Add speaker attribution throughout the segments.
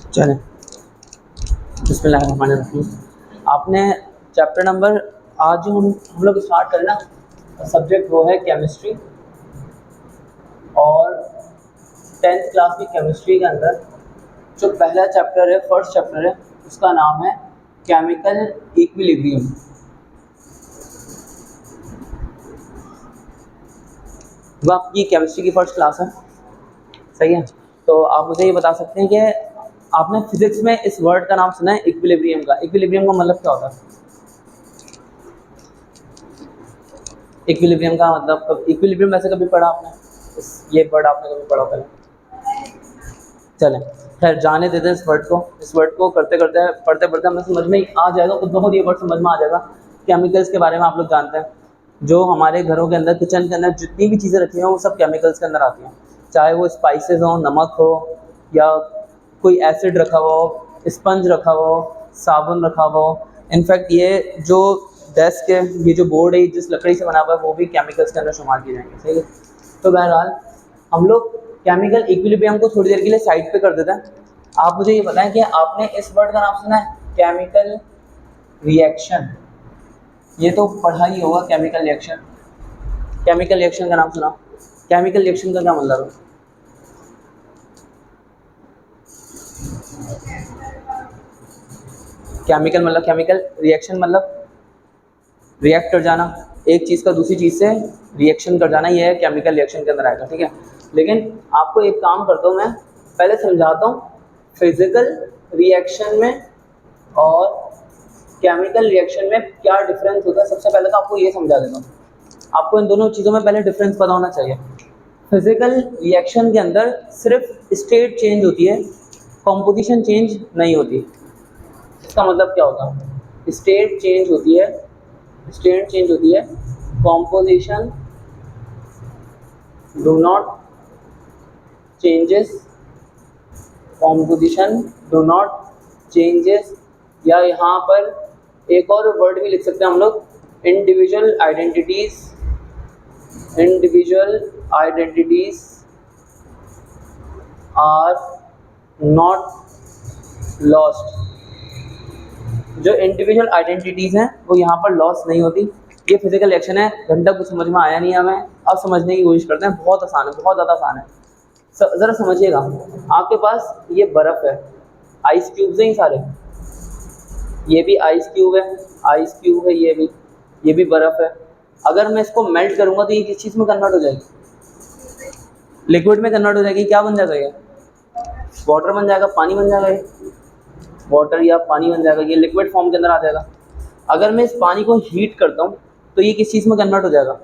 Speaker 1: चलें, बिस्मिल्लाहिर्रहमानिर्रहीम। आपने चैप्टर नंबर आज जो हम लोग स्टार्ट करें ना, सब्जेक्ट वो है केमिस्ट्री। और 10th क्लास की केमिस्ट्री के अंदर जो पहला चैप्टर है, फर्स्ट चैप्टर है, उसका नाम है केमिकल इक्विलिब्रियम। वो आपकी केमिस्ट्री की फर्स्ट क्लास है, सही है। तो आप मुझे ये बता सकते हैं कि आपने फिजिक्स में इस वर्ड का नाम सुना है इक्विलिब्रियम का? इक्विलिब्रियम का मतलब क्या होता है? इक्विलिब्रियम का मतलब, इक्विलिब्रियम वैसे कभी पढ़ा आपने? ये वर्ड आपने कभी पढ़ा पहले? चलें, खैर जाने देते हैं इस वर्ड को। इस वर्ड को करते करते पढ़ते पढ़ते हमें समझ में आ जाएगा, खुद बहुत ये वर्ड समझ में आ जाएगा। केमिकल्स के बारे में आप लोग जानते हैं, जो हमारे घरों के अंदर, किचन के अंदर जितनी भी चीज़ें रखी हैं वो सब केमिकल्स के अंदर आती हैं। चाहे वो स्पाइसेस हो, नमक हो, या कोई एसिड रखा हुआ हो, स्पंज रखा हुआ हो, साबुन रखा हुआ हो। इनफैक्ट ये जो डेस्क है, ये जो बोर्ड है, जिस लकड़ी से बना हुआ है, वो भी केमिकल्स के अंदर शुमार किए जाएंगे, सही है। तो बहरहाल हम लोग केमिकल इक्विलिब्रियम को थोड़ी देर के लिए साइड पे कर देते हैं। आप मुझे ये बताएं कि आपने इस वर्ड का नाम सुना है केमिकल रिएक्शन? ये तो पढ़ा ही होगा, केमिकल रिएक्शन। केमिकल रिएक्शन का नाम सुना? केमिकल रिएक्शन का क्या मतलब है? केमिकल मतलब केमिकल, रिएक्शन मतलब रिएक्ट कर जाना, एक चीज़ का दूसरी चीज़ से रिएक्शन कर जाना, ये है केमिकल रिएक्शन के अंदर आएगा, ठीक है। लेकिन आपको एक काम करता हूँ, मैं पहले समझाता हूँ फिजिकल रिएक्शन में और केमिकल रिएक्शन में क्या डिफरेंस होता है। सबसे पहले तो आपको ये समझा देता हूँ, आपको इन दोनों चीज़ों में पहले डिफरेंस पता होना चाहिए। फिजिकल रिएक्शन के अंदर सिर्फ स्टेट चेंज होती है, कॉम्पोजिशन चेंज नहीं होती। इसका मतलब क्या होगा? स्टेट चेंज होती है, स्टेट चेंज होती है, composition do not changes, composition do not changes. या यहाँ पर एक और वर्ड भी लिख सकते हैं हम लोग, individual identities, individual identities are not lost. जो इंडिविजुअल आइडेंटिटीज़ हैं वो यहाँ पर लॉस नहीं होती। ये फिजिकल रिएक्शन है। घंटा कुछ समझ में आया नहीं हमें, अब समझने की कोशिश करते हैं। बहुत आसान है, बहुत ज़्यादा आसान है। ज़रा समझिएगा, आपके पास ये बर्फ़ है, आइस क्यूब्स हैं ये सारे, ये भी आइस क्यूब है, आइस क्यूब है, ये भी बर्फ़ है। अगर मैं इसको मेल्ट करूँगा तो ये किस चीज़ में कन्वर्ट हो जाएगी? लिक्विड में कन्वर्ट हो जाएगी। क्या बन जाएगा ये? वाटर बन जाएगा, पानी बन जाएगा। ये वाटर या पानी बन जाएगा, ये लिक्विड फॉर्म के अंदर आ जाएगा। अगर मैं इस पानी को हीट करता हूँ तो ये किस चीज़ में कन्वर्ट हो जाएगा?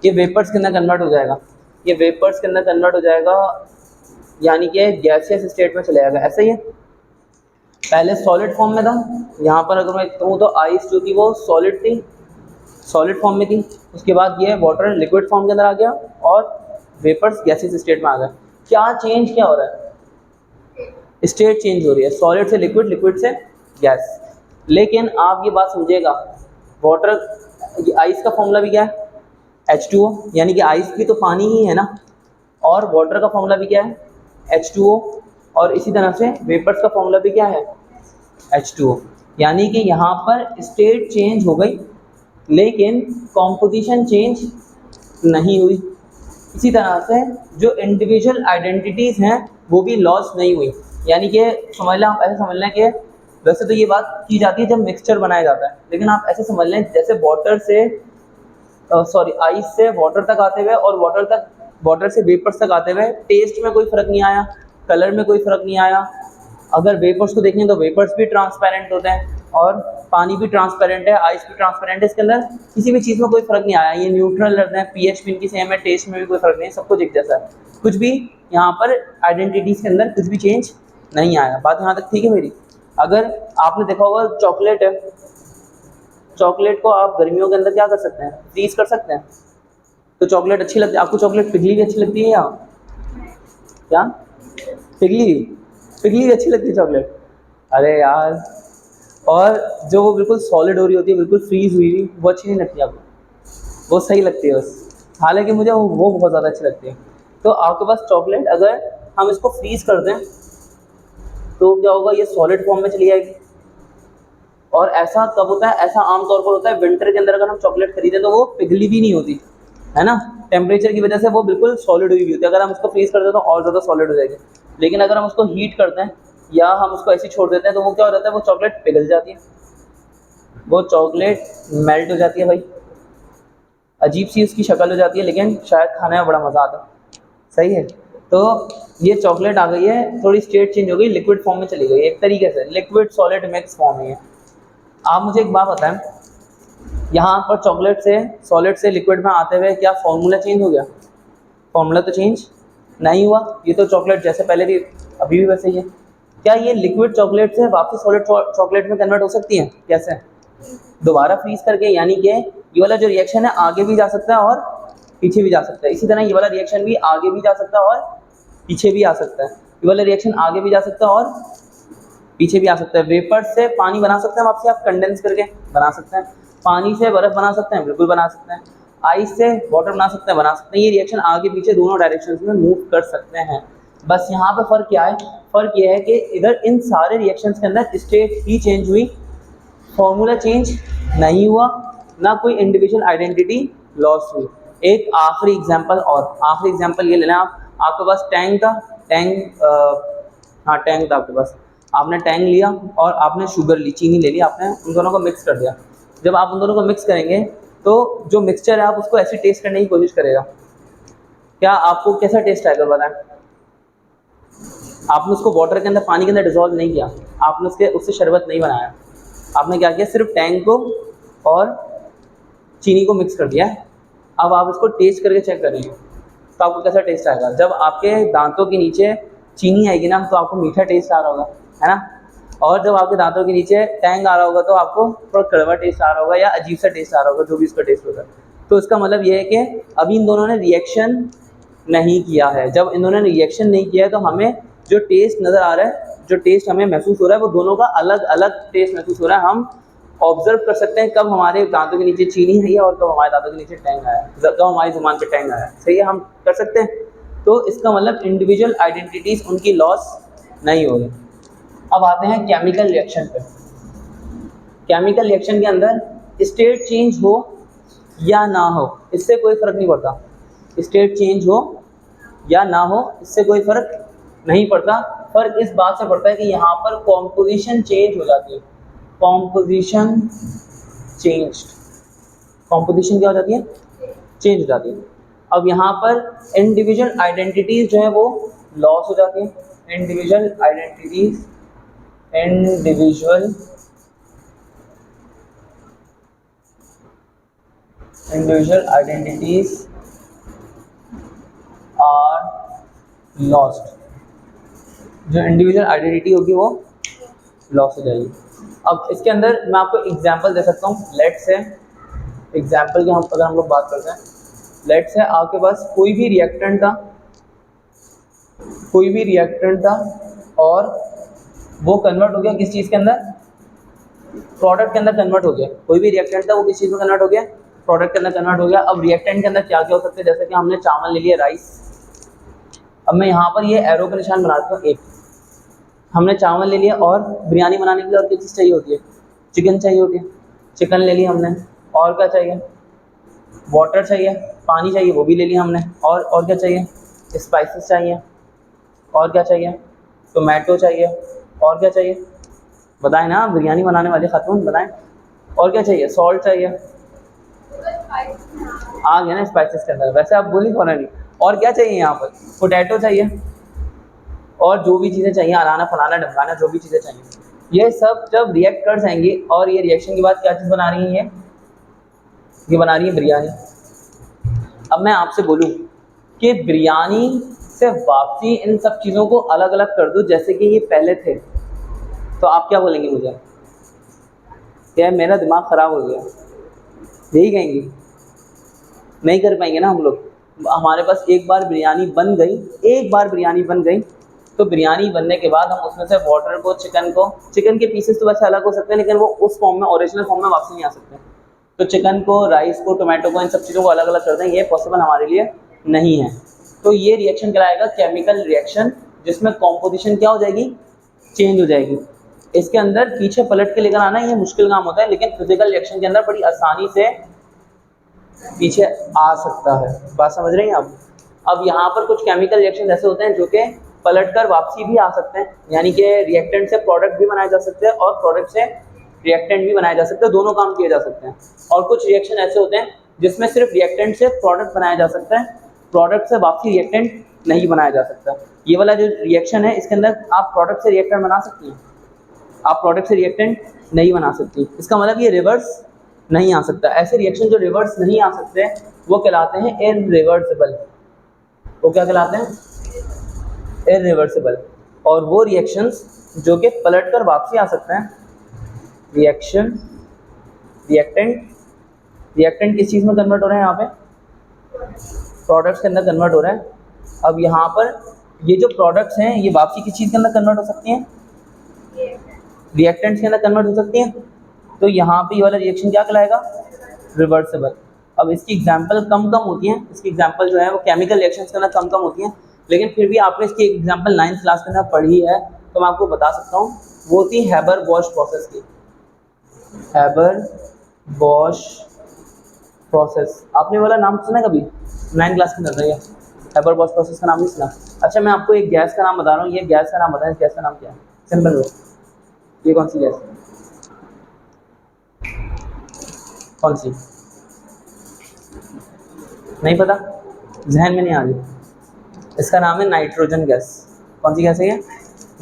Speaker 1: ये वेपर्स के अंदर कन्वर्ट हो जाएगा। ये वेपर्स के अंदर कन्वर्ट हो जाएगा, यानी कि गैसियस स्टेट में चले जाएगा। ऐसा ही है, पहले सॉलिड फॉर्म में था। यहाँ पर अगर मैं कहूँ तो आइस जो थी वो सॉलिड थी, सॉलिड फॉर्म में थी। उसके बाद ये वाटर लिक्विड फॉर्म के अंदर आ गया और वेपर्स गैसियस स्टेट में आ गया। क्या चेंज क्या हो रहा है? स्टेट चेंज हो रही है, सॉलिड से लिक्विड, लिक्विड से गैस। लेकिन आप ये बात समझिएगा, वाटर, आइस का फॉर्मूला भी क्या है? H2O, यानी कि आइस भी तो पानी ही है ना। और वाटर का फॉर्मूला भी क्या है? H2O। और इसी तरह से वेपर्स का फॉर्मूला भी क्या है? H2O। यानी कि यहाँ पर स्टेट चेंज हो गई लेकिन कॉम्पोजिशन चेंज नहीं हुई। इसी तरह से जो इंडिविजुअल आइडेंटिटीज़ हैं वो भी लॉस नहीं हुई। यानी कि समझ लें, आप ऐसे समझ लें कि वैसे तो ये बात की जाती है जब मिक्सचर बनाया जाता है, लेकिन आप ऐसे समझ लें जैसे वाटर से आइस से वाटर तक आते हुए और वाटर से वेपर्स तक आते हुए टेस्ट में कोई फ़र्क नहीं आया, कलर में कोई फ़र्क नहीं आया। अगर वेपर्स को देखें तो वेपर्स भी ट्रांसपेरेंट होते हैं और पानी भी ट्रांसपेरेंट है, आइस भी ट्रांसपेरेंट है। इसके अंदर किसी भी चीज़ में कोई फ़र्क नहीं आया। ये न्यूट्रल रहते हैं, पीएच भी इनकी सेम है, टेस्ट में भी कोई फ़र्क नहीं है, सब कुछ एक जैसा है। कुछ भी यहाँ पर आइडेंटिटीज़ के अंदर कुछ भी चेंज नहीं आया। बात यहाँ तक ठीक है मेरी? अगर आपने देखा होगा चॉकलेट है, चॉकलेट को आप गर्मियों के अंदर क्या कर सकते हैं? फ्रीज कर सकते हैं। तो चॉकलेट अच्छी लगती है आपको? चॉकलेट पिघली हुई अच्छी लगती है या क्या? पिघली पिघली अच्छी लगती है चॉकलेट? अरे यार, और जो वो बिल्कुल सॉलिड हो रही होती है, बिल्कुल फ्रीज हुई हुई, वो अच्छी नहीं लगती आपको? वो सही लगती है बस। हालांकि मुझे वो बहुत ज़्यादा अच्छी लगती है। तो आपके पास चॉकलेट, अगर हम इसको फ्रीज़ कर दें तो क्या होगा, ये सॉलिड फॉर्म में चली जाएगी। और ऐसा कब होता है, ऐसा आमतौर पर होता है विंटर के अंदर अगर हम चॉकलेट खरीदें तो वो पिघली भी नहीं होती है ना, टेम्परेचर की वजह से वो बिल्कुल सॉलिड हुई भी होती है। अगर हम उसको फ्रीज कर दें तो और ज़्यादा सॉलिड हो जाएगी, लेकिन अगर हम उसको हीट करते हैं या हम उसको ऐसे छोड़ देते हैं तो वो क्या हो जाता है, वो चॉकलेट पिघल जाती है, वो चॉकलेट मेल्ट हो जाती है भाई, अजीब सी उसकी शक्ल हो जाती है, लेकिन शायद खाने में बड़ा मज़ा आता है। सही है, तो ये चॉकलेट आ गई है, थोड़ी स्टेट चेंज हो गई, लिक्विड फॉर्म में चली गई एक तरीके से, लिक्विड सॉलिड मिक्स फॉर्म है। आप मुझे एक बात बताएं, यहाँ पर चॉकलेट से सॉलिड से लिक्विड में आते हुए क्या फॉर्मूला चेंज हो गया? फॉर्मूला तो चेंज नहीं हुआ, ये तो चॉकलेट जैसे पहले थी अभी भी वैसे ही है। क्या ये लिक्विड चॉकलेट से वापस सॉलिड चॉकलेट में कन्वर्ट हो सकती है? कैसे? दोबारा फ्रीज करके, यानी कि ये वाला जो रिएक्शन है आगे भी जा सकता है और पीछे भी जा सकता है। इसी तरह ये वाला रिएक्शन भी आगे भी जा सकता है और पीछे भी आ सकता है। ये वाला रिएक्शन आगे भी जा सकता है और पीछे भी आ सकता है। वेपर से पानी बना सकते हैं वापसी, आप कंडेंस करके बना सकते हैं। पानी से बर्फ बना सकते हैं, बिल्कुल बना सकते हैं। आइस से वाटर बना सकते हैं, बना सकते हैं। ये रिएक्शन आगे पीछे दोनों डायरेक्शंस में मूव कर सकते हैं। बस यहाँ पे फ़र्क क्या है? फ़र्क ये है कि इधर इन सारे रिएक्शंस के अंदर स्टेट ही चेंज हुई, फॉर्मूला चेंज नहीं हुआ, ना कोई इंडिविजुअल आइडेंटिटी लॉस हुई। एक आखिरी एग्जांपल, और आखिरी एग्जांपल ये लेना आप, आपके पास टैंक था, टैंक था आपके पास, आपने टैंक लिया और आपने शुगर ली, चीनी ले ली, आपने उन दोनों को मिक्स कर दिया। जब आप उन दोनों को मिक्स करेंगे तो जो मिक्सचर है आप उसको ऐसे टेस्ट करने की कोशिश करेगा, क्या आपको कैसा टेस्ट आएगा बताएं? आपने उसको वाटर के अंदर, पानी के अंदर डिसॉल्व नहीं किया, आपने उससे शरबत नहीं बनाया, आपने क्या किया, सिर्फ टैंक को और चीनी को मिक्स कर दिया। अब आप इसको टेस्ट करके चेक करेंगे तो आपको कैसा टेस्ट आएगा? जब आपके दांतों के नीचे चीनी आएगी ना तो आपको मीठा टेस्ट आ रहा होगा, है ना, और जब आपके दांतों के नीचे टैंग आ रहा होगा तो आपको थोड़ा कड़वा टेस्ट आ रहा होगा या अजीब सा टेस्ट आ रहा होगा, जो भी इसका टेस्ट होता है। तो इसका मतलब ये है कि अभी इन दोनों ने रिएक्शन नहीं किया है। जब इन्होंने रिएक्शन नहीं किया है तो हमें जो टेस्ट नज़र आ रहा है, जो टेस्ट हमें महसूस हो रहा है, वो दोनों का अलग अलग टेस्ट महसूस हो रहा है। हम ऑब्जर्व कर सकते हैं कब हमारे दांतों के नीचे चीनी है और कब हमारे दांतों के नीचे टैंग आया, कब हमारी जुबान पे टैंग आया। सही है, हम कर सकते हैं। तो इसका मतलब इंडिविजुअल आइडेंटिटीज़ उनकी लॉस नहीं हो रही। अब आते हैं केमिकल रिएक्शन पे। केमिकल रिएक्शन के अंदर स्टेट चेंज हो या ना हो, इससे कोई फ़र्क नहीं पड़ता। स्टेट चेंज हो या ना हो, इससे कोई फ़र्क नहीं पड़ता। फ़र्क इस बात से पड़ता है कि यहाँ पर कॉम्पोजिशन चेंज हो जाती है। कॉम्पोजिशन चेंज, कॉम्पोजिशन क्या हो जाती है? चेंज हो जाती है। अब यहाँ पर इंडिविजुअल आइडेंटिटीज़ जो है वो लॉस हो जाती है। Individual identities, individual identities are lost. जो इंडिविजुअल आइडेंटिटी होगी वो लॉस हो जाएगी। अब इसके अंदर मैं आपको एग्जांपल दे सकता हूँ। लेट से एग्जांपल की अगर हम लोग बात करते हैं, लेट से आपके पास कोई भी रिएक्टेंट था और वो कन्वर्ट हो गया किस चीज़ के अंदर? प्रोडक्ट के अंदर कन्वर्ट हो गया। कोई भी रिएक्टेंट था वो किस चीज़ में कन्वर्ट हो गया? प्रोडक्ट के अंदर कन्वर्ट हो गया। अब रिएक्टेंट के अंदर क्या क्या हो सकते हैं? जैसे कि हमने चावल ले लिया, राइस। अब मैं यहाँ पर ये एरो का निशान बनाता हूँ। एक हमने चावल ले लिया, और बिरयानी बनाने के लिए और क्या चीज़ चाहिए होती है? चिकन चाहिए होती है। चिकन ले लिया हमने, और क्या चाहिए? वाटर चाहिए, पानी चाहिए, वो भी ले लिया हमने। और क्या चाहिए? स्पाइसेस चाहिए। और क्या चाहिए? टोमेटो चाहिए। और क्या चाहिए? बताएं ना, बिरयानी बनाने वाले खातून बताएं। और क्या चाहिए? सॉल्ट चाहिए। आ गया ना स्पाइसेस के अंदर, वैसे आप बोली कौन नहीं। और क्या चाहिए यहाँ पर? पोटैटो चाहिए, और जो भी चीज़ें चाहिए, अलाना फलाना ढमकाना, जो भी चीज़ें चाहिए, ये सब जब रिएक्ट कर जाएंगी, और ये रिएक्शन के बाद क्या चीज़ बना रही है? ये बना रही है बिरयानी। अब मैं आपसे बोलूँ कि बिरयानी से वापसी इन सब चीज़ों को अलग अलग कर दो जैसे कि ये पहले थे, तो आप क्या बोलेंगे मुझे? क्या मेरा दिमाग ख़राब हो गया, यही कहेंगे? नहीं कर पाएंगे ना हम लोग। हमारे पास एक बार बिरयानी बन गई, तो बिरयानी बनने के बाद हम उसमें से वाटर को, चिकन के पीसेस तो वैसे अलग हो सकते हैं, लेकिन वो उस फॉर्म में, ओरिजिनल फॉर्म में वापस नहीं आ सकते। तो चिकन को, राइस को, टोमेटो को, इन सब चीज़ों को अलग अलग कर दें, ये पॉसिबल हमारे लिए नहीं है। तो ये रिएक्शन कहलाएगा केमिकल रिएक्शन, जिसमें कॉम्पोजिशन क्या हो जाएगी? चेंज हो जाएगी। इसके अंदर पीछे पलट के लेकर आना ये मुश्किल काम होता है, लेकिन फिजिकल रिएक्शन के अंदर बड़ी आसानी से पीछे आ सकता है। बात समझ रहे हैं आप? अब यहाँ पर कुछ केमिकल रिएक्शन ऐसे होते हैं जो कि पलटकर वापसी भी आ सकते हैं, यानी कि रिएक्टेंट से प्रोडक्ट भी बनाए जा सकते हैं और प्रोडक्ट से रिएक्टेंट भी बनाए जा सकते हैं, दोनों काम किए जा सकते हैं। और कुछ रिएक्शन ऐसे होते हैं जिसमें सिर्फ रिएक्टेंट से प्रोडक्ट बनाया जा सकता है, प्रोडक्ट से वापसी रिएक्टेंट नहीं बनाया जा सकता। ये वाला जो रिएक्शन है इसके अंदर आप प्रोडक्ट से रिएक्टेंट बना सकती हैं, आप प्रोडक्ट से रिएक्टेंट नहीं बना सकती। इसका मतलब ये रिवर्स नहीं आ सकता। ऐसे रिएक्शन जो रिवर्स नहीं आ सकते वो कहलाते हैं इररिवर्सिबल। वो क्या कहलाते हैं? इररिवर्सिबल। और वो रिएक्शंस जो कि पलटकर वापसी आ सकते हैं, रिएक्शन रिएक्टेंट किस चीज़ में कन्वर्ट हो रहे हैं? यहाँ पे प्रोडक्ट्स के अंदर कन्वर्ट हो रहे हैं। अब यहाँ पर ये जो प्रोडक्ट्स हैं ये वापसी किस चीज़ के अंदर कन्वर्ट हो सकती हैं? रिएक्टेंट्स के अंदर कन्वर्ट हो सकती हैं। तो यहाँ पे ये वाला रिएक्शन क्या कहलाएगा? रिवर्सिबल। अब इसकी एग्जांपल कम होती हैं, इसकी एग्जांपल जो है वो केमिकल रिएक्शंस के अंदर कम होती हैं, लेकिन फिर भी आपने इसकी एग्जांपल 9th क्लास के अंदर पढ़ी है तो मैं आपको बता सकता हूँ। वो थी हैबर-बॉश प्रोसेस की। हैबर-बॉश प्रोसेस आपने वाला नाम सुना कभी? 9th क्लास के अंदर है हैबर-बॉश प्रोसेस का नाम नहीं सुना? अच्छा, मैं आपको एक गैस का नाम बता रहा हूँ, ये गैस का नाम बताएं, गैस का नाम क्या है? सिंपल हो, ये कौन सी गैस है? कौन सी? नहीं पता? जहन में नहीं आ रही? इसका नाम है नाइट्रोजन गैस। कौन सी गैस है ये?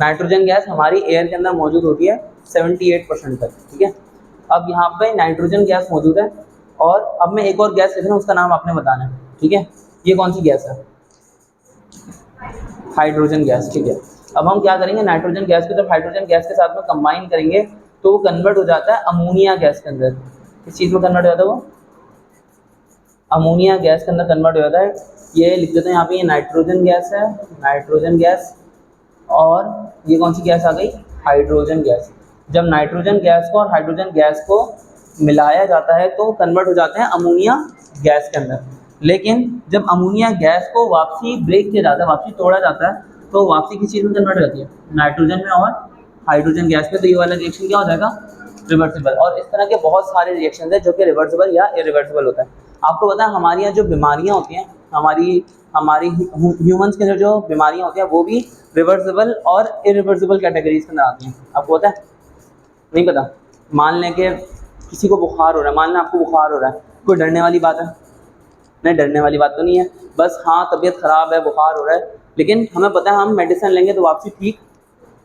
Speaker 1: नाइट्रोजन गैस हमारी एयर के अंदर मौजूद होती है 78% तक, ठीक है। अब यहाँ पे नाइट्रोजन गैस मौजूद है और अब मैं एक और गैस लिख रहा हूँ, उसका नाम आपने बताना है, ठीक है। ये कौन सी गैस है? हाइड्रोजन गैस, ठीक है। अब हम क्या करेंगे, नाइट्रोजन गैस को जब हाइड्रोजन गैस के साथ में कंबाइन करेंगे तो वो कन्वर्ट हो जाता है अमोनिया गैस के अंदर। किस चीज़ में कन्वर्ट हो जाता है वो? अमोनिया गैस के अंदर कन्वर्ट हो जाता है। ये लिख देते हैं यहाँ पे, ये नाइट्रोजन गैस है, नाइट्रोजन गैस, और ये कौन सी गैस आ गई? Hydrogen gas. जब नाइट्रोजन गैस को और हाइड्रोजन गैस को मिलाया जाता है तो कन्वर्ट हो जाते हैं अमोनिया गैस के अंदर। लेकिन जब अमोनिया गैस को वापसी ब्रेक किया जाता है, वापसी तोड़ा जाता है, तो वापसी किस चीज़ में कन्वर्ट हो जाती है? नाइट्रोजन में और हाइड्रोजन गैस में। तो ये वाला रिएक्शन क्या हो जाएगा? रिवर्सिबल। और इस तरह के बहुत सारे रिएक्शन हैं जो कि रिवर्सिबल या इरिवर्सिबल होता है। आपको पता है हमारे यहाँ जो बीमारियाँ होती हैं, हमारी ह्यूमंस के अंदर जो बीमारियाँ होती हैं वो भी रिवर्सिबल और इरिवर्सिबल कैटेगरीज के अंदर आती हैं। आपको पता है? नहीं पता? मान लें कि किसी को बुखार हो रहा है, मान लें आपको बुखार हो रहा है, कोई डरने वाली बात है? नहीं, डरने वाली बात तो नहीं है। बस हाँ, तबीयत ख़राब है, बुखार हो रहा है, लेकिन हमें पता है हम मेडिसिन लेंगे तो वापसी ठीक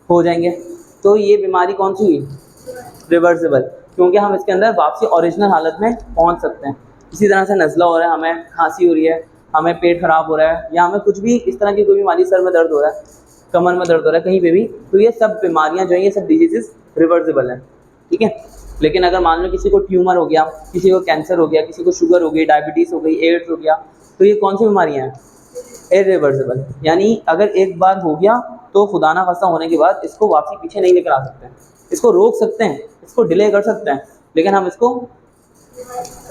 Speaker 1: हो जाएंगे। तो ये बीमारी कौन सी हुई? रिवर्सिबल, क्योंकि हम इसके अंदर वापसी ओरिजिनल हालत में पहुंच सकते हैं। इसी तरह से नज़ला हो रहा है, हमें खांसी हो रही है, हमें पेट खराब हो रहा है, या हमें कुछ भी इस तरह की कोई बीमारी, सर में दर्द हो रहा है, कमर में दर्द हो रहा है, कहीं पे भी, तो ये सब बीमारियां जो हैं, ये सब डिजीज़ रिवर्सिबल हैं, ठीक है। लेकिन अगर मान लो किसी को ट्यूमर हो गया, किसी को कैंसर हो गया, किसी को शुगर हो गई, डायबिटीज़ हो गई, एड्स हो गया, तो ये कौन सी बीमारियाँ हैं? इरिवर्सिबल। यानी अगर एक बार हो गया तो खुदा ना खास्ता होने के बाद इसको वापसी पीछे नहीं लेकर आ सकते हैं, इसको रोक सकते हैं, इसको डिले कर सकते हैं, लेकिन हम इसको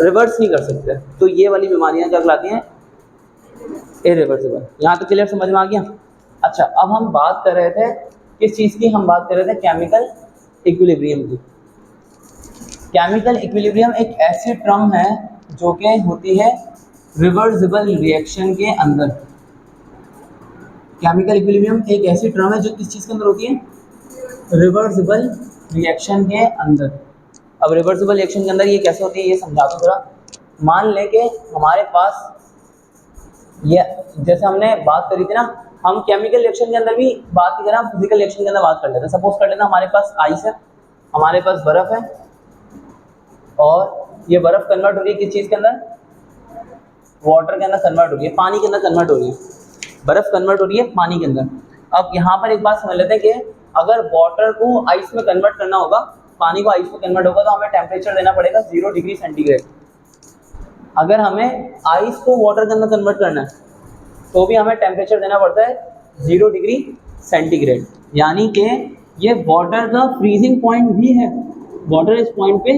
Speaker 1: रिवर्स नहीं कर सकते। तो ये वाली बीमारियां क्या कहलाती हैं? इरिवर्सिबल। यहाँ तक क्लियर, समझ में आ गया? अच्छा, अब हम बात कर रहे थे किस चीज़ की? हम बात कर रहे थे केमिकल इक्विलिब्रियम की। केमिकल इक्विलिब्रियम एक ऐसी टर्म है जो कि होती है रिवर्सिबल रिएक्शन के अंदर। केमिकल इक्विलिब्रियम एक ऐसी टर्म है जो किस चीज़ के अंदर होती है? रिवर्सिबल रिएक्शन के अंदर। अब रिवर्सिबल रिएक्शन के अंदर ये कैसे होती है ये समझा दो जरा। मान लें कि हमारे पास ये, जैसे हमने बात करी थी ना, हम केमिकल रिएक्शन के अंदर भी बात की तरह हम फिजिकल रिएक्शन के अंदर बात कर लेते हैं। सपोज कर लेना हमारे पास आइस है, हमारे पास बर्फ़ है, और ये बर्फ़ कन्वर्ट हो रही है किस चीज़ के अंदर? वाटर के अंदर कन्वर्ट हो रही है, पानी के अंदर कन्वर्ट हो रही है। बर्फ़ कन्वर्ट हो रही है पानी के अंदर। अब यहाँ पर एक बात समझ लेते हैं कि अगर वाटर को आइस में कन्वर्ट करना होगा, पानी को आइस में कन्वर्ट होगा, तो हमें टेम्परेचर देना पड़ेगा 0 डिग्री सेंटीग्रेड। अगर हमें आइस को वाटर के अंदर कन्वर्ट करना है तो भी हमें टेम्परेचर देना पड़ता है 0 डिग्री सेंटीग्रेड। यानी कि ये वाटर का फ्रीजिंग पॉइंट भी है, वाटर इस पॉइंट पे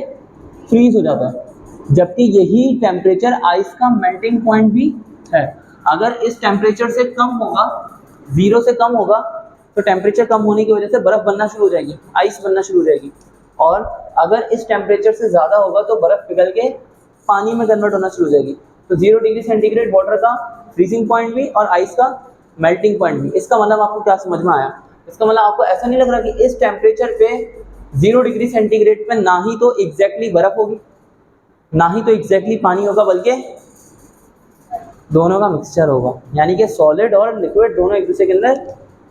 Speaker 1: फ्रीज हो जाता है, जबकि यही टेम्परेचर आइस का मेल्टिंग पॉइंट भी है। अगर इस टेम्परेचर से कम होगा, 0 से कम होगा, तो टेम्परेचर कम होने की वजह से बर्फ़ बनना शुरू हो जाएगी, आइस बनना शुरू हो जाएगी। और अगर इस टेम्परेचर से ज़्यादा होगा तो बर्फ़ पिघल के पानी में कन्वर्ट होना शुरू हो जाएगी। तो 0 डिग्री सेंटीग्रेड वाटर का फ्रीजिंग पॉइंट भी और आइस का मेल्टिंग पॉइंट भी। इसका मतलब आपको क्या समझ में आया? इसका मतलब आपको ऐसा नहीं लग रहा कि इस टेम्परेचर पे 0 डिग्री सेंटीग्रेड पे ना ही तो एग्जैक्टली बर्फ़ होगी, ना ही तो एग्जैक्टली पानी होगा, बल्कि दोनों का मिक्सचर होगा। यानी कि सॉलिड और लिक्विड दोनों एक दूसरे के अंदर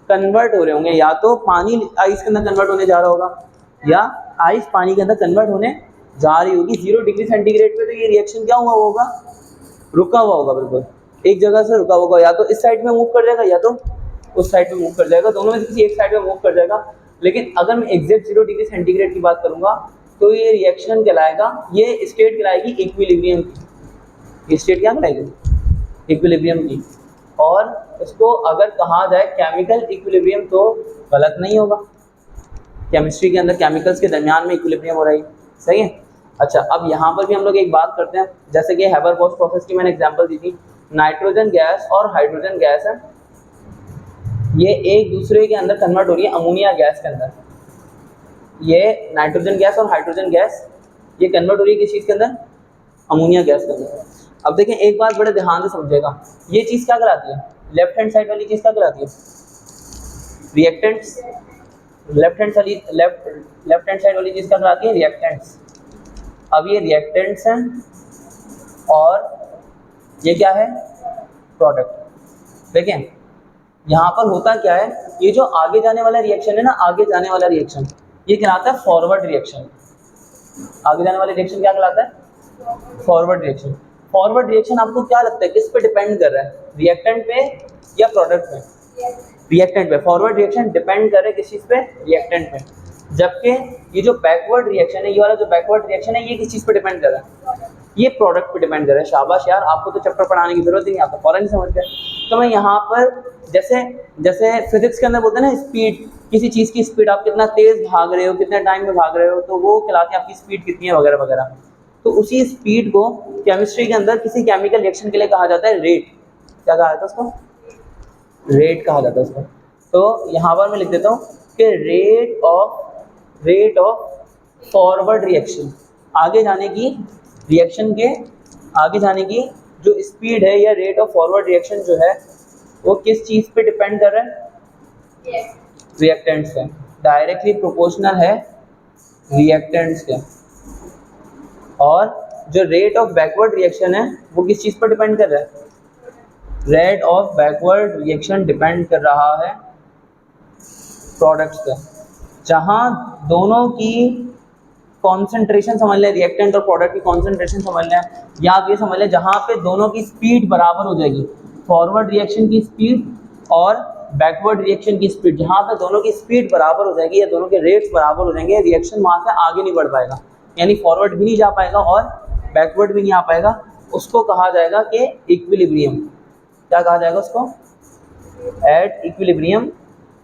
Speaker 1: कन्वर्ट हो रहे होंगे। या तो पानी आइस के अंदर कन्वर्ट होने जा रहा होगा या आइस पानी के अंदर कन्वर्ट होने जा रही होगी। 0 डिग्री सेंटीग्रेड पे तो ये रिएक्शन क्या हुआ होगा? रुका हुआ होगा, बिल्कुल एक जगह से रुका होगा। या तो इस साइड में मूव कर जाएगा या तो उस साइड में मूव कर जाएगा, दोनों में से किसी एक साइड में मूव कर जाएगा। लेकिन अगर मैं एग्जैक्ट 0 डिग्री सेंटीग्रेड की बात करूँगा तो ये रिएक्शन कहलाएगा, ये स्टेट कहलाएगी इक्विलिब्रियम की। ये स्टेट क्या कहलाएगी? इक्विलिब्रियम की। और इसको अगर कहा जाए केमिकल इक्विलिब्रियम तो गलत नहीं होगा। केमिस्ट्री के अंदर केमिकल्स के दरमियान में इक्विलिब्रियम हो रही है, सही है। अच्छा, अब यहाँ पर भी हम लोग एक बात करते हैं, जैसे कि हैबर-बॉश प्रोसेस की मैंने एग्जांपल दी थी। नाइट्रोजन गैस और हाइड्रोजन गैस है, ये एक दूसरे के अंदर कन्वर्ट हो रही है अमोनिया गैस के अंदर। ये नाइट्रोजन गैस और हाइड्रोजन गैस ये कन्वर्ट हो रही है किस चीज़ के अंदर? अमोनिया गैस के अंदर। अब देखें, एक बात बड़े ध्यान से समझिएगा, ये चीज़ क्या कहलाती है? लेफ्ट हैंड साइड वाली चीज़ क्या कहलाती है? रिएक्टेंट्स। लेफ्ट हैंड साइड वाली चीज़ क्या कहलाती है? रिएक्टेंट्स। अब ये रिएक्टेंट्स हैं और ये क्या है? प्रोडक्ट। देखें यहाँ पर होता क्या है, ये जो आगे जाने वाला रिएक्शन है ना, आगे जाने वाला रिएक्शन ये कहलाता है फॉरवर्ड रिएक्शन। आगे जाने वाला रिएक्शन क्या कहलाता है? Forward reaction. फॉरवर्ड रिएक्शन आपको क्या लगता है किस पे डिपेंड कर रहा है? रिएक्टेंट पे या प्रोडक्ट पे? रिएक्टेंट पे। फॉरवर्ड रिएक्शन डिपेंड कर रहा है किस चीज़ पे? रिएक्टेंट पे। जबकि ये जो बैकवर्ड रिएक्शन है, ये वाला जो बैकवर्ड रिएक्शन है, ये किस चीज़ पे डिपेंड कर रहा है? ये प्रोडक्ट पे डिपेंड कर रहा है। शाबाश यार, आपको तो चैप्टर पढ़ाने की जरूरत ही नहीं, आप तो फौरन ही समझ गए। तो मैं यहाँ पर जैसे फिजिक्स के अंदर बोलते हैं ना स्पीड, किसी चीज़ की स्पीड, आप कितना तेज़ भाग रहे हो, कितने टाइम में भाग रहे हो, तो वो कहलाती है आपकी स्पीड कितनी है वगैरह वगैरह। तो उसी स्पीड को केमिस्ट्री के अंदर किसी केमिकल रिएक्शन के लिए कहा जाता है रेट। क्या कहा जाता है उसको? रेट कहा जाता है उसको। तो यहाँ पर मैं लिख देता हूँ कि रेट ऑफ फॉरवर्ड रिएक्शन, आगे जाने की रिएक्शन के आगे जाने की जो स्पीड है या रेट ऑफ फॉरवर्ड रिएक्शन जो है वो किस चीज़ पे डिपेंड कर रहा है? रिएक्टेंट्स पे। डायरेक्टली प्रोपोर्शनल है रिएक्टेंट्स के। और जो रेट ऑफ बैकवर्ड रिएक्शन है वो किस चीज़ पर डिपेंड कर रहा है? Rate of backward reaction depend कर रहा है प्रोडक्ट्स पे। जहाँ दोनों की कॉन्सेंट्रेशन समझ लें, रिएक्टेंट और प्रोडक्ट की कॉन्सेंट्रेशन समझ लें, या आप ये समझ लें जहाँ पे दोनों की स्पीड बराबर हो जाएगी, फॉरवर्ड रिएक्शन की स्पीड और बैकवर्ड रिएक्शन की स्पीड, जहाँ पे दोनों की स्पीड बराबर हो जाएगी या दोनों के रेट्स बराबर हो जाएंगे, रिएक्शन वहाँ से आगे नहीं बढ़ पाएगा, यानी फॉरवर्ड भी नहीं जा पाएगा और बैकवर्ड भी नहीं आ पाएगा। उसको कहा जाएगा कि इक्विलिब्रियम। क्या कहा जाएगा उसको? एट इक्विलिब्रियम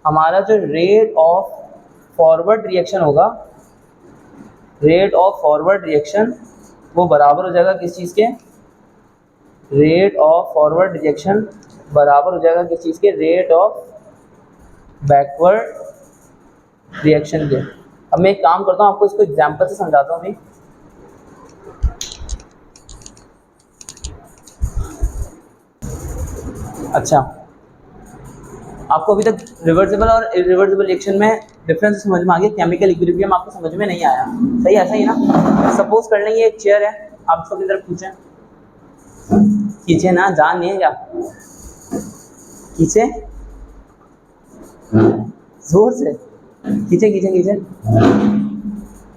Speaker 1: हमारा जो रेट ऑफ फॉरवर्ड रिएक्शन होगा, रेट ऑफ फॉरवर्ड रिएक्शन वो बराबर हो जाएगा किस चीज़ के? रेट ऑफ फॉरवर्ड रिएक्शन बराबर हो जाएगा किस चीज़ के? रेट ऑफ बैकवर्ड रिएक्शन के। अब मैं एक काम करता हूँ, आपको इसको एग्जांपल से समझाता हूँ। अच्छा, आपको अभी तक रिवर्सिबल और इरिवर्सिबल रिएक्शन में डिफरेंस समझ में आ गया, केमिकल इक्विलिब्रियम आपको समझ में नहीं आया, सही ऐसा ही ना? सपोज कर लेंगे एक चेयर है, आप इसको अपनी तरफ खींचे ना, जान नहीं है क्या? खींचे जोर से, खींचे।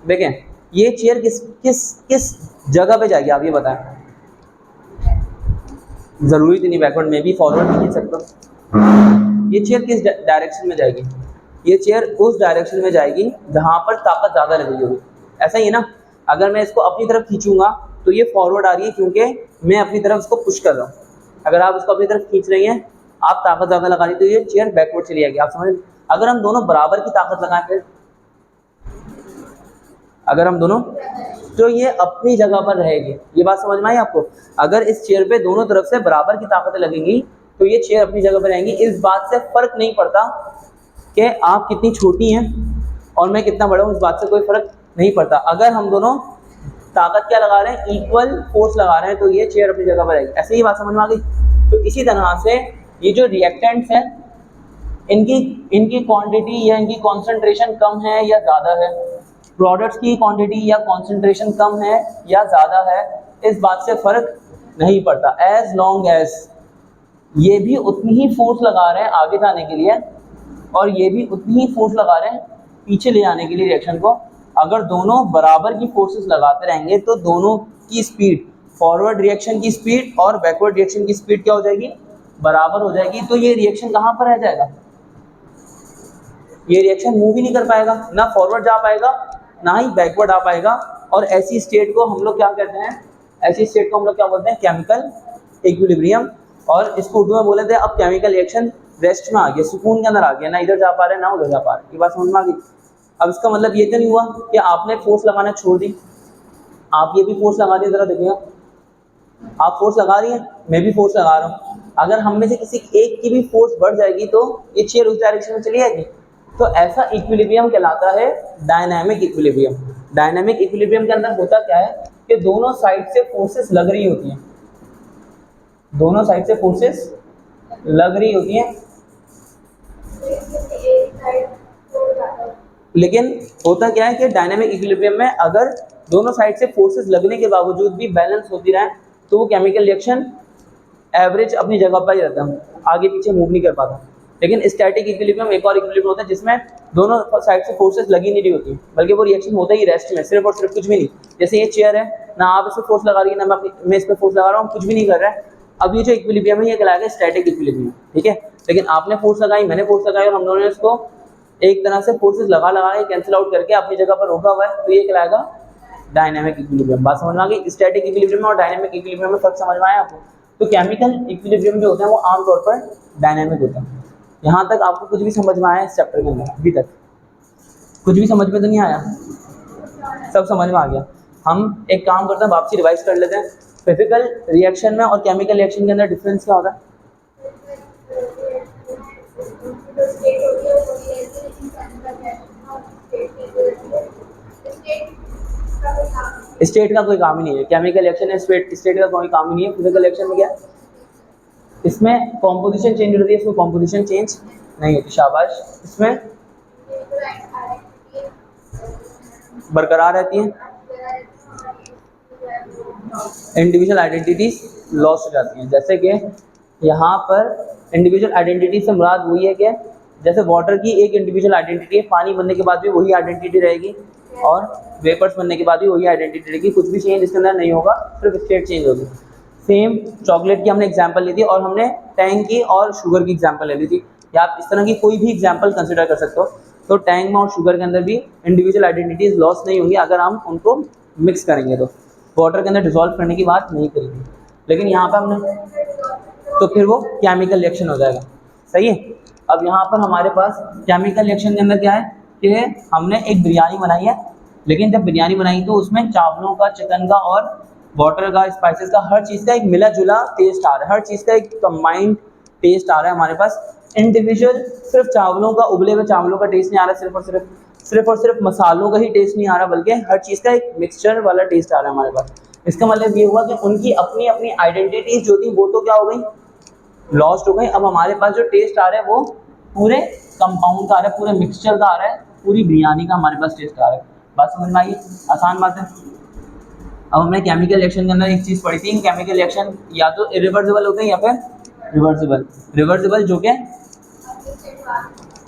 Speaker 1: देखें ये चेयर किस जगह पे जाएगी, आप ये बताएं। जरूरी तो नहीं बैकवर्ड में भी, फॉरवर्ड भी खींच सकते हो। ये चेयर किस डायरेक्शन में जाएगी? ये चेयर उस डायरेक्शन में जाएगी जहाँ पर ताकत ज़्यादा लगी होगी, ऐसा ही है ना? अगर मैं इसको अपनी तरफ खींचूंगा तो ये फॉरवर्ड आ रही है क्योंकि मैं अपनी तरफ इसको पुश कर रहा हूँ। अगर आप इसको अपनी तरफ खींच रही हैं, आप ताकत ज़्यादा लगा रही तो ये चेयर बैकवर्ड चली जाएगी। आप समझ? अगर हम दोनों बराबर की ताकत लगाएं फिर, अगर हम दोनों, तो ये अपनी जगह पर रहेगी। ये बात समझ में आई आपको? अगर इस चेयर पे दोनों तरफ से बराबर की ताकतें लगेंगी तो ये चेयर अपनी जगह पर रहेंगी। इस बात से फर्क नहीं पड़ता कि आप कितनी छोटी हैं और मैं कितना बड़ा हूँ, इस बात से कोई फ़र्क नहीं पड़ता। अगर हम दोनों ताकत क्या लगा रहे हैं, इक्वल फोर्स लगा रहे हैं, तो ये चेयर अपनी जगह पर आएगी। ऐसे ही बात समझ में आ गई। तो इसी तरह से ये जो रिएक्टेंट्स हैं, इनकी क्वांटिटी या इनकी कॉन्सेंट्रेशन कम है या ज़्यादा है, प्रोडक्ट्स की क्वांटिटी या कॉन्सेंट्रेशन कम है या ज़्यादा है, इस बात से फ़र्क नहीं पड़ता। एज लॉन्ग एज ये भी उतनी ही फोर्स लगा रहे हैं आगे जाने के लिए और ये भी उतनी ही फोर्स लगा रहे हैं पीछे ले जाने के लिए रिएक्शन को, अगर दोनों बराबर की फोर्सेस लगाते रहेंगे तो दोनों की स्पीड, फॉरवर्ड रिएक्शन की स्पीड और बैकवर्ड रिएक्शन की स्पीड क्या हो जाएगी, बराबर हो जाएगी। तो ये रिएक्शन कहाँ पर रह जाएगा, ये रिएक्शन मूव ही नहीं कर पाएगा, ना फॉरवर्ड जा पाएगा ना ही बैकवर्ड आ पाएगा। और ऐसी स्टेट को हम लोग क्या कहते हैं, ऐसी स्टेट को हम लोग क्या बोलते हैं, केमिकल इक्विलिब्रियम। और इसको उर्दू में बोले थे अब केमिकल रिएक्शन रेस्ट में आ गया, सुकून के अंदर आ गया, ना इधर जा पा रहे ना उधर जा पा रहे। ये बात समझ में आ गई। अब इसका मतलब ये तो नहीं हुआ कि आपने फोर्स लगाना छोड़ दी, आप ये भी फोर्स लगा रही है, जरा देखिएगा, आप फोर्स लगा रही हैं, मैं भी फोर्स लगा रहा हूँ। अगर हम में से किसी एक की भी फोर्स बढ़ जाएगी तो ये चेयर उस डायरेक्शन में चली जाएगी। तो ऐसा इक्विलिब्रियम कहलाता है डायनामिक इक्विलिब्रियम। डायनामिक इक्विलिब्रियम के अंदर होता क्या है कि दोनों साइड से फोर्सेस लग रही होती हैं, दोनों साइड से फोर्सेस लग रही होती हैं, लेकिन होता क्या है कि डायनामिक इक्विलिब्रियम में अगर दोनों साइड से फोर्सेस लगने के बावजूद भी बैलेंस होती रहे तो वो केमिकल रिएक्शन एवरेज अपनी जगह पर ही रहता है, आगे पीछे मूव नहीं कर पाता। लेकिन स्टैटिक इक्विलिब्रियम एक और इक्विलिब्रियम होता है जिसमें दोनों साइड से फोर्सेस लगी नहीं रही होती, बल्कि वो रिएक्शन होता ही रेस्ट में, सिर्फ और सिर्फ कुछ भी नहीं। जैसे ये चेयर है, ना आप इस पर फोर्स लगा रही है ना मैं इस पर फोर्स लगा रहा हूँ, कुछ भी नहीं कर रहा है। अब ये जो इक्विलिब्रियम है ये कहलाएगा स्टैटिक इक्विलिब्रियम, ठीक है। लेकिन आपने फोर्स लगाई, मैंने फोर्स लगाई और हम दोनों ने इसको एक तरह से फोर्सेस लगा के कैंसिल आउट करके अपनी जगह पर रोका हुआ है, तो ये कहलाएगा डायनामिक इक्विलिब्रियम। बात समझ में आ गई। स्टैटिक इक्विलिब्रियम और डायनामिक इक्विलिब्रियम में फर्क समझ में आया आपको। तो केमिकल इक्विलिब्रियम जो होता है वो आमतौर पर डायनामिक होता है। यहाँ तक आपको कुछ भी समझ में आया इस चैप्टर के अंदर? अभी तक कुछ भी समझ में तो नहीं आया? सब समझ में आ गया। हम एक काम करते हैं, वापसी रिवाइज कर लेते हैं। फिजिकल रिएक्शन में और केमिकल रिएक्शन के अंदर डिफरेंस क्या होता है? स्टेट का कोई काम ही नहीं है। केमिकल रिएक्शन है, स्टेट का कोई काम ही नहीं है। फिजिकल रिएक्शन में क्या है, इसमें कॉम्पोजिशन चेंज होती है, इसमें कॉम्पोजिशन चेंज नहीं होती। शाबाश। इसमें बरकरार रहती है, इंडिविजुअल आइडेंटिटीज लॉस हो जाती हैं। जैसे कि यहाँ पर इंडिविजुअल आइडेंटिटी से मुराद वही है कि जैसे वाटर की एक इंडिविजुअल आइडेंटिटी है, पानी बनने के बाद भी वही आइडेंटिटी रहेगी और वेपर्स बनने के बाद भी वही आइडेंटिटी रहेगी, कुछ भी चेंज इसके अंदर नहीं होगा, सिर्फ स्टेट चेंज होगी। सेम चॉकलेट की हमने एग्जांपल ली थी और हमने टैंक की और शुगर की एग्जांपल ले ली थी। या आप इस तरह की कोई भी एग्जांपल कंसिडर कर सकते हो। तो टैंक में और शुगर के अंदर भी इंडिविजुअल आइडेंटिटीज लॉस नहीं होंगी अगर हम उनको मिक्स करेंगे। तो वाटर के अंदर डिसॉल्व करने की बात नहीं करेंगे, लेकिन यहाँ पर हमने तो फिर वो केमिकल रिएक्शन हो जाएगा। सही है। अब यहाँ पर हमारे पास केमिकल रिएक्शन के अंदर क्या है कि हमने एक बिरयानी बनाई है, लेकिन जब बिरयानी बनाई तो उसमें चावलों का, चिकन का और वाटर का, स्पाइसेस का, हर चीज़ का एक मिला जुला टेस्ट आ रहा है, हर चीज़ का एक कंबाइंड टेस्ट आ रहा है हमारे पास। इंडिविजुअल सिर्फ चावलों का, उबले हुए चावलों का टेस्ट नहीं आ रहा, सिर्फ और सिर्फ मसालों का ही टेस्ट नहीं आ रहा, बल्कि हर चीज़ का एक मिक्सचर वाला टेस्ट आ रहा है हमारे पास। इसका मतलब ये हुआ कि उनकी अपनी अपनी आइडेंटिटीज जो थी वो तो क्या हो गई, लॉस्ट हो गई। अब हमारे पास जो टेस्ट आ रहा है वो पूरे कंपाउंड का आ रहा है, पूरे मिक्सचर का आ रहा है, पूरी बिरयानी का हमारे पास टेस्ट आ रहा है। बात समझ में आई? आसान बात है। अब हमने केमिकल रिएक्शन के अंदर एक चीज़ पढ़ी थी, केमिकल रिएक्शन या तो इरिवर्सिबल होते हैं या फिर रिवर्सिबल जो कि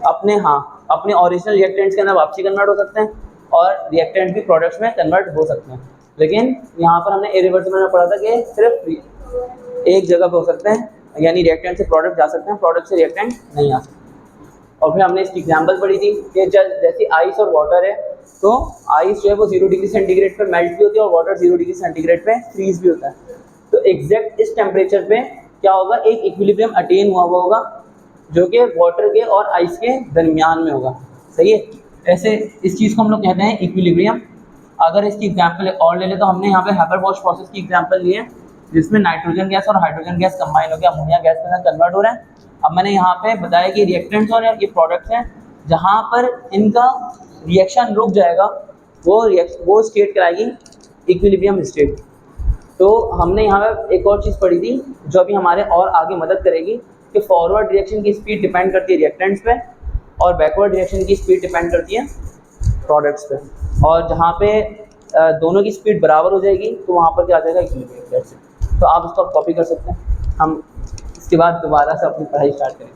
Speaker 1: अपने ओरिजिनल रिएक्टेंट्स के अंदर वापसी कन्वर्ट हो सकते हैं और रिएक्टेंट भी प्रोडक्ट्स में कन्वर्ट हो सकते हैं। लेकिन यहाँ पर हमने इरिवर्सिबल में पढ़ा था कि सिर्फ एक जगह पे हो सकते हैं, यानी रिएक्टेंट से प्रोडक्ट जा सकते हैं, प्रोडक्ट से रिएक्टेंट नहीं आ सकते। और फिर हमने इसकी एग्जांपल पढ़ी थी कि जैसे आइस और वाटर है, तो आइस जो है वो 0 डिग्री सेंटीग्रेड पे मेल्ट भी होती है और वाटर 0 डिग्री सेंटीग्रेड पे फ्रीज भी होता है। तो एग्जैक्ट इस टेम्परेचर पे क्या होगा, एक इक्विलिब्रियम अटेन हुआ होगा जो कि वाटर के और आइस के दरमियान में होगा। सही है। ऐसे इस चीज़ को हम लोग कहते हैं इक्विलिब्रियम। अगर इसकी एग्जांपल और ले ले तो हमने यहाँ पे हाइपर-बॉश प्रोसेस की एग्जांपल ली है, जिसमें नाइट्रोजन गैस और हाइड्रोजन गैस कंबाइन होकर अमोनिया गैस के अंदर कन्वर्ट हो रहा है। अब मैंने यहाँ पे बताया कि रिएक्टेंट्स और ये प्रोडक्ट्स हैं, जहाँ पर इनका रिएक्शन रुक जाएगा वो स्टेट कराएगी इक्विलिब्रियम स्टेट। तो हमने यहाँ पे एक और चीज़ पढ़ी थी जो अभी हमारे और आगे मदद करेगी कि फॉरवर्ड रिएक्शन की स्पीड डिपेंड करती है रिएक्टेंट्स पे और बैकवर्ड रिएक्शन की स्पीड डिपेंड करती है प्रोडक्ट्स पे। और जहाँ पे दोनों की स्पीड बराबर हो जाएगी तो वहाँ पर क्या आ जाएगा इक्विलिब्रियम। तो आप उसको कॉपी कर सकते हैं। हम इसके बाद दोबारा से अपनी पढ़ाई स्टार्ट करेंगे।